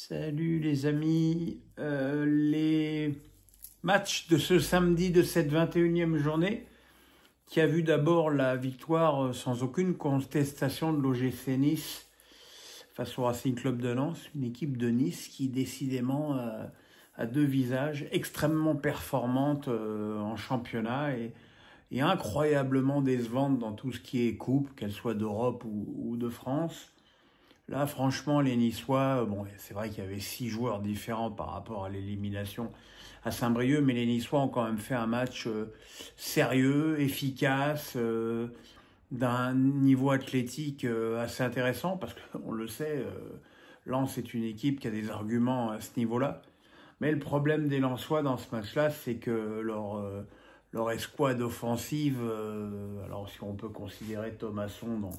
Salut les amis, les matchs de ce samedi de cette 21e journée qui a vu d'abord la victoire sans aucune contestation de l'OGC Nice face au Racing Club de Lens, une équipe de Nice qui décidément a deux visages, extrêmement performante en championnat et incroyablement décevante dans tout ce qui est coupe, qu'elle soit d'Europe ou de France. Là, franchement, les Niçois, bon, c'est vrai qu'il y avait 6 joueurs différents par rapport à l'élimination à Saint-Brieuc, mais les Niçois ont quand même fait un match sérieux, efficace, d'un niveau athlétique assez intéressant, parce qu'on le sait, Lens est une équipe qui a des arguments à ce niveau-là. Mais le problème des Lensois dans ce match-là, c'est que leur escouade offensive, alors si on peut considérer Thomasson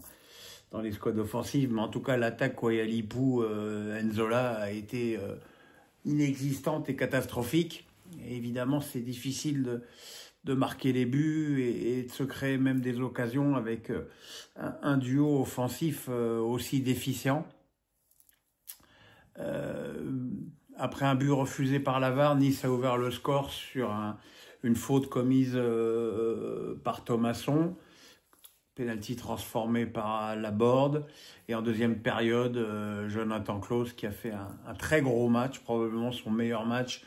dans les squads offensives, mais en tout cas l'attaque Koyalipou, Enzola a été inexistante et catastrophique. Et évidemment, c'est difficile de marquer les buts et de se créer même des occasions avec un duo offensif aussi déficient. Après un but refusé par la VAR, Nice a ouvert le score sur une faute commise par Thomasson. Penalty transformé par Laborde. Et en deuxième période, Jonathan Clauss qui a fait un très gros match, probablement son meilleur match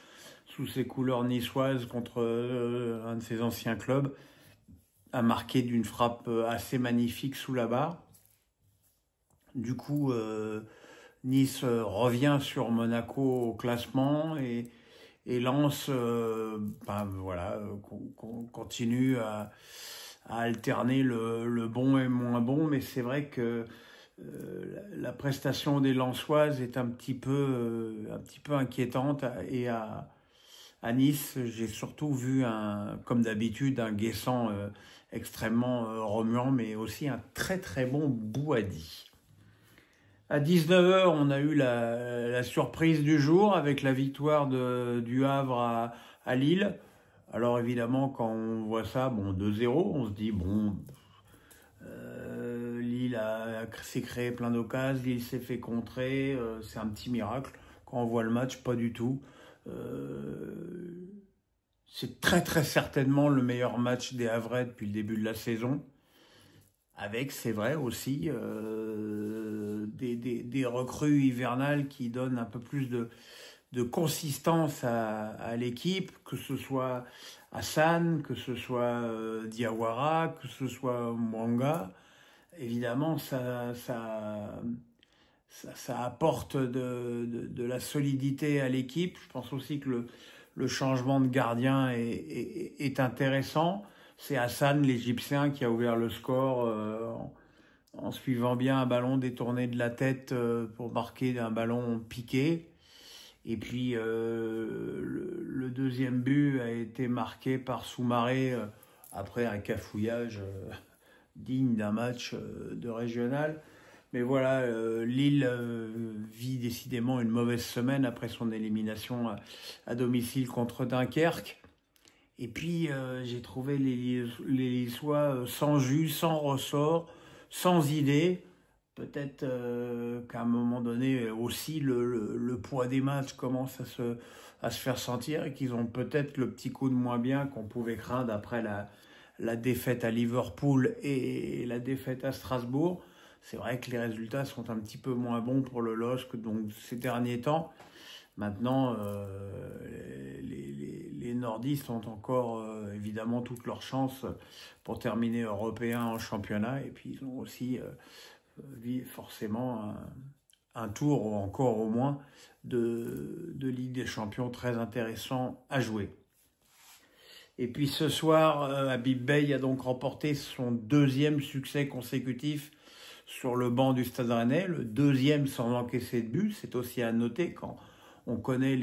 sous ses couleurs niçoises contre un de ses anciens clubs, a marqué d'une frappe assez magnifique sous la barre. Du coup, Nice revient sur Monaco au classement et Lens continue à alterner le bon et moins bon, mais c'est vrai que la prestation des Lensoises est un petit peu inquiétante. Et à Nice, j'ai surtout vu, comme d'habitude, un Guessant extrêmement remuant, mais aussi un très très bon Bouhaddi. À 19h, on a eu la surprise du jour avec la victoire du Havre à Lille. Alors évidemment, quand on voit ça, 2-0, on se dit, Lille s'est créé plein d'occasions, Lille s'est fait contrer, c'est un petit miracle. Quand on voit le match, pas du tout. C'est très très certainement le meilleur match des Havrais depuis le début de la saison. Avec, c'est vrai aussi, des recrues hivernales qui donnent un peu plus de consistance à l'équipe, que ce soit Hassan, que ce soit Diawara, que ce soit Mwanga. Évidemment, ça apporte de la solidité à l'équipe. Je pense aussi que le changement de gardien est intéressant. C'est Hassan, l'Égyptien, qui a ouvert le score en suivant bien un ballon détourné de la tête pour marquer un ballon piqué. Et puis le deuxième but a été marqué par Soumaré après un cafouillage digne d'un match de régional. Mais voilà, Lille vit décidément une mauvaise semaine après son élimination à domicile contre Dunkerque. Et puis j'ai trouvé les Lillois sans jus, sans ressort, sans idée. Peut-être qu'à un moment donné aussi le poids des matchs commence à se faire sentir et qu'ils ont peut-être le petit coup de moins bien qu'on pouvait craindre après la défaite à Liverpool et la défaite à Strasbourg. C'est vrai que les résultats sont un petit peu moins bons pour le LOSC donc ces derniers temps. Maintenant, les nordistes ont encore évidemment toutes leurs chances pour terminer européens en championnat et puis ils ont aussi forcément un tour ou encore au moins de Ligue des Champions très intéressant à jouer. Et puis ce soir, Habib Beye a donc remporté son deuxième succès consécutif sur le banc du Stade Rennais, le deuxième sans encaisser de but. C'est aussi à noter quand on connaît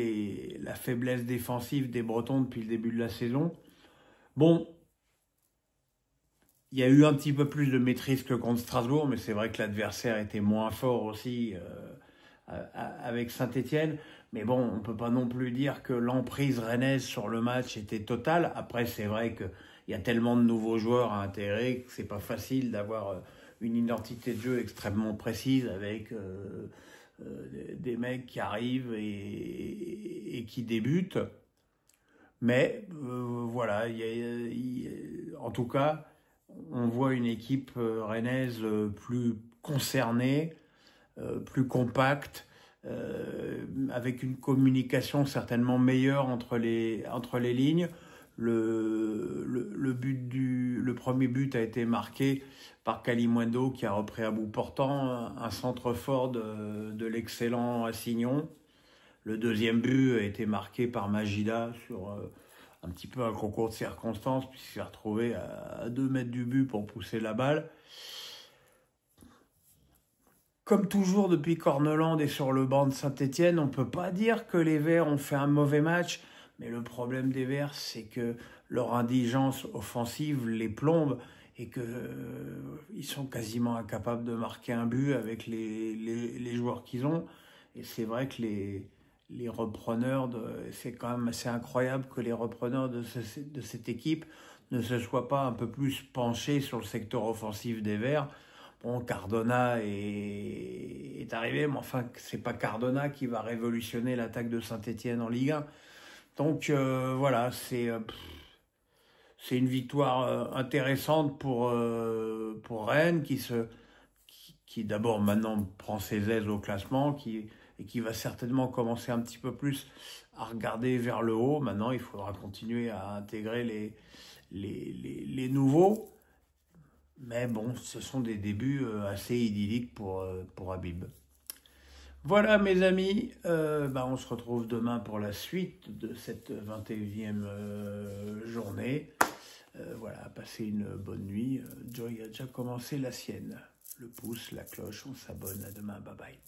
la faiblesse défensive des Bretons depuis le début de la saison. Il y a eu un petit peu plus de maîtrise que contre Strasbourg, mais c'est vrai que l'adversaire était moins fort aussi avec Saint-Étienne. Mais on ne peut pas non plus dire que l'emprise rennaise sur le match était totale. Après, c'est vrai qu'il y a tellement de nouveaux joueurs à intégrer que c'est pas facile d'avoir une identité de jeu extrêmement précise avec des mecs qui arrivent et qui débutent. Mais voilà, en tout cas, on voit une équipe rennaise plus concernée, plus compacte, avec une communication certainement meilleure entre les lignes. Le premier but a été marqué par Kalimuendo qui a repris à bout portant un centre fort de l'excellent Assignon. Le deuxième but a été marqué par Magida sur un petit peu un concours de circonstances puisqu'il s'est retrouvé à 2 mètres du but pour pousser la balle. Comme toujours depuis Corneland et sur le banc de Saint-Étienne, on ne peut pas dire que les Verts ont fait un mauvais match, mais le problème des Verts, c'est que leur indigence offensive les plombe et qu'ils sont quasiment incapables de marquer un but avec les joueurs qu'ils ont. Et c'est vrai que les repreneurs, c'est quand même assez incroyable que les repreneurs de cette équipe ne se soient pas un peu plus penchés sur le secteur offensif des Verts. Bon, Cardona est arrivé, mais enfin, c'est pas Cardona qui va révolutionner l'attaque de Saint-Étienne en Ligue 1. Donc voilà, c'est une victoire intéressante pour Rennes qui d'abord maintenant prend ses aises au classement et qui va certainement commencer un petit peu plus à regarder vers le haut. Maintenant, il faudra continuer à intégrer les nouveaux. Mais bon, ce sont des débuts assez idylliques pour Habib. Voilà mes amis, on se retrouve demain pour la suite de cette 21e journée. Voilà, passez une bonne nuit. Joy a déjà commencé la sienne. Le pouce, la cloche, on s'abonne. À demain, bye bye.